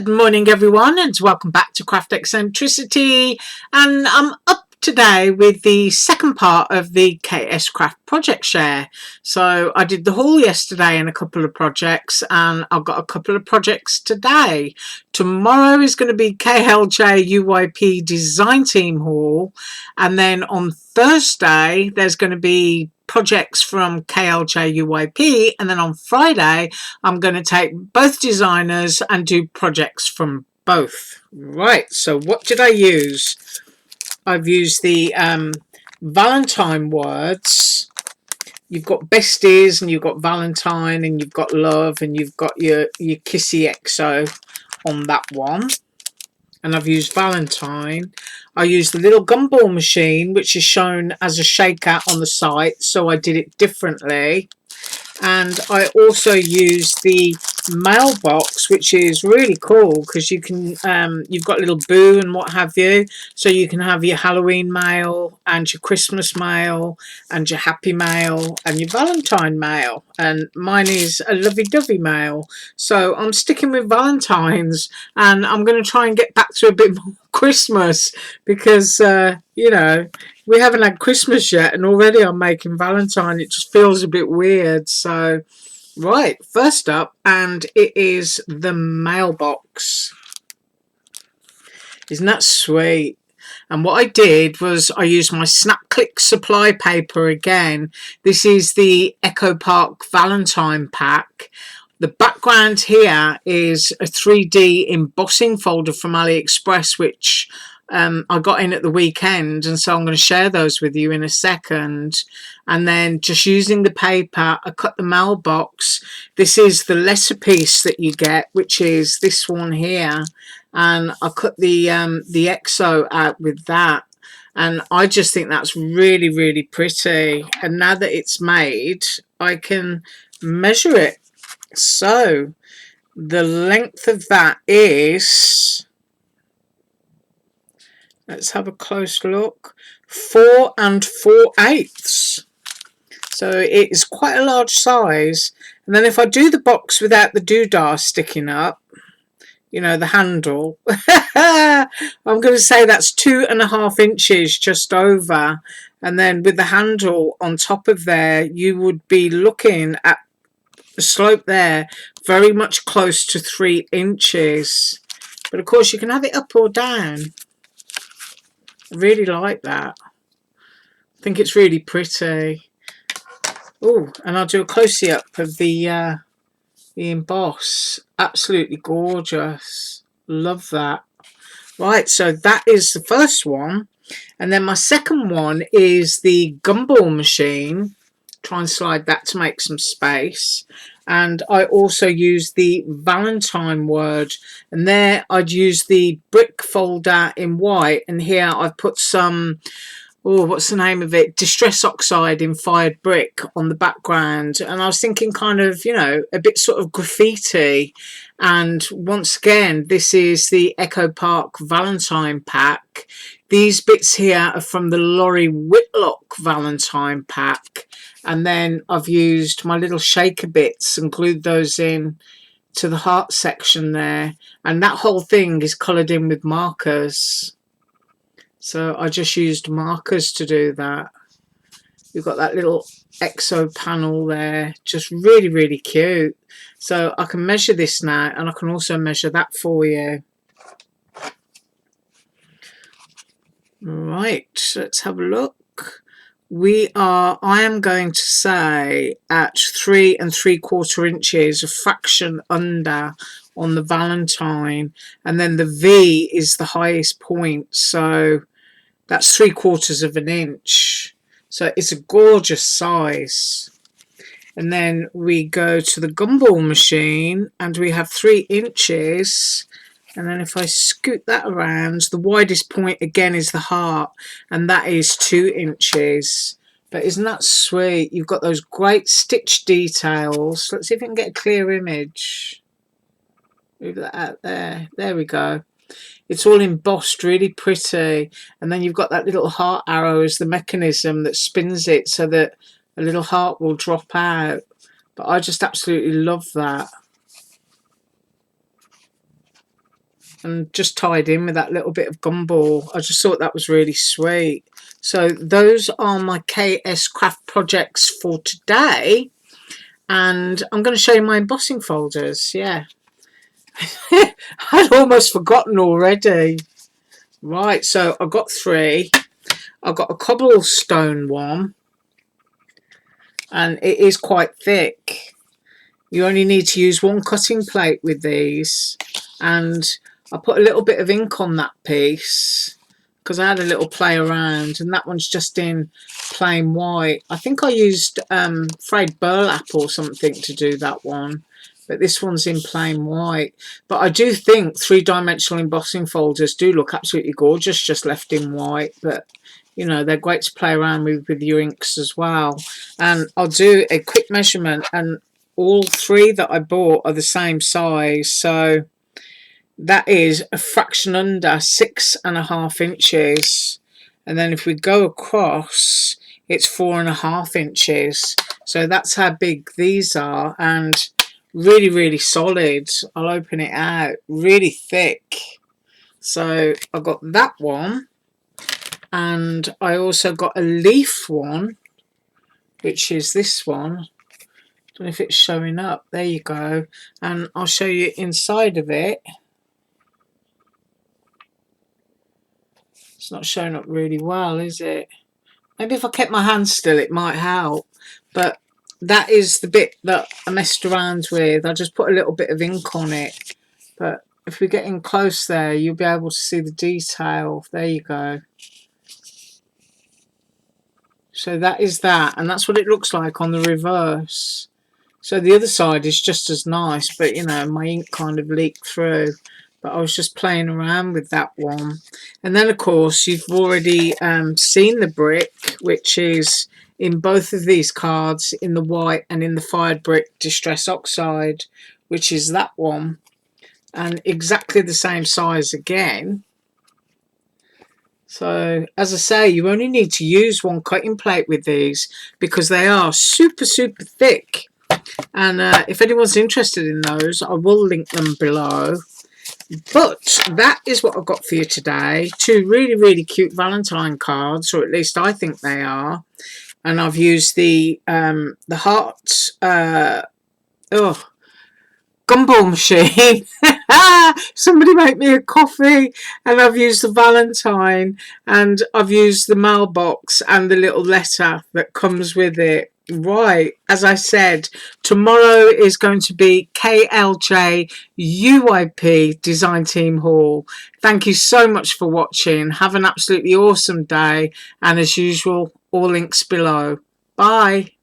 Good morning everyone, and welcome back to Craft Eccentricity, and I'm up today with the second part of the KSCRAFT project share. So I did the haul yesterday and a couple of projects, and I've got a couple of projects today. Tomorrow is going to be KLJ UYP design team haul, and then on Thursday there's going to be projects from KLJ UYP, and then on Friday I'm going to take both designers and do projects from both. Right, so what did I use? I've used the Valentine words. You've got besties, and you've got Valentine, and you've got love, and you've got your kissy XO on that one. And I've used Valentine. I used the little gumball machine, which is shown as a shaker on the site, so I did it differently. And I also used the mailbox, which is really cool because you can you've got little boo and what have you, so you can have your Halloween mail and your Christmas mail and your happy mail and your Valentine mail, and mine is a lovey-dovey mail, so I'm sticking with Valentine's, and I'm going to try and get back to a bit more Christmas because you know, we haven't had Christmas yet and already I'm making Valentine. It just feels a bit weird. So right, first up, and it is the mailbox. Isn't that sweet? And what I did was I used my Snap Click supply paper again. This is the Echo Park Valentine pack. The background here is a 3D embossing folder from AliExpress, which I got in at the weekend, and so I'm going to share those with you in a second. And then just using the paper, I cut the mailbox. This is the letter piece that you get, which is this one here, and I cut the XO out with that, and I just think that's really, really pretty. And now that it's made, I can measure it. So the length of that is, let's have a close look, 4 4/8. So it is quite a large size. And then if I do the box without the doodah sticking up, you know, the handle, I'm going to say that's 2.5 inches just over. And then with the handle on top of there, you would be looking at the slope there very much close to 3 inches. But of course you can have it up or down. I really like that. I think it's really pretty. Oh, and I'll do a close-up of the emboss. Absolutely gorgeous. Love that. Right, so that is the first one. And then my second one is the gumball machine. Try and slide that to make some space. And I also use the Valentine word, and there I'd use the brick folder in white, and here I've put some, oh, what's the name of it, Distress Oxide in fired brick on the background. And I was thinking kind of, you know, a bit sort of graffiti. And once again, this is the Echo Park Valentine pack. These bits here are from the Laurie Whitlock Valentine pack. And then I've used my little shaker bits and glued those in to the heart section there. And that whole thing is coloured in with markers. So I just used markers to do that. You've got that little XO panel there. Just really, really cute. So I can measure this now, and I can also measure that for you. Right, let's have a look. I am going to say at 3 3/4 inches, a fraction under on the Valentine, and then the V is the highest point, so that's 3/4 of an inch. So it's a gorgeous size. And then we go to the gumball machine, and we have 3 inches. And then if I scoot that around, the widest point again is the heart, and that is 2 inches. But isn't that sweet? You've got those great stitch details. Let's see if we can get a clear image. Move that out there. There we go. It's all embossed, really pretty. And then you've got that little heart arrow as the mechanism that spins it so that a little heart will drop out. But I just absolutely love that. and just tied in with that little bit of gumball. I just thought that was really sweet. So those are my KSCRAFT projects for today. And I'm going to show you my embossing folders. Yeah. I'd almost forgotten already. Right, so I've got 3. I've got a cobblestone one. And it is quite thick. You only need to use 1 cutting plate with these. And I put a little bit of ink on that piece because I had a little play around, and that one's just in plain white. I think I used frayed burlap or something to do that one, but this one's in plain white. But I do think 3-dimensional embossing folders do look absolutely gorgeous just left in white, but you know, they're great to play around with your inks as well. And I'll do a quick measurement, and all 3 that I bought are the same size, so that is a fraction under 6.5 inches. And then if we go across, it's 4.5 inches. So that's how big these are, and really, really solid. I'll open it out, really thick. So I got that one, and I also got a leaf one, which is this one. I don't know if it's showing up. There you go. And I'll show you inside of it. It's not showing up really well, is it? Maybe if I kept my hand still it might help. But that is the bit that I messed around with. I just put a little bit of ink on it. But if we get in close there, you'll be able to see the detail. There you go. So that is that, and that's what it looks like on the reverse. So the other side is just as nice, but you know, my ink kind of leaked through. But I was just playing around with that one. And then of course you've already seen the brick, which is in both of these cards, in the white and in the fired brick distress oxide, which is that one, and exactly the same size again. So as I say, you only need to use 1 cutting plate with these because they are super, super thick. And if anyone's interested in those, I will link them below. But that is what I've got for you today. 2 really, really cute Valentine cards, or at least I think they are. And I've used the heart gumball machine. Somebody make me a coffee. And I've used the Valentine, and I've used the mailbox and the little letter that comes with it. Right, as I said, tomorrow is going to be KLJ UIP Design Team Haul. Thank you so much for watching. Have an absolutely awesome day, and as usual, all links below. Bye.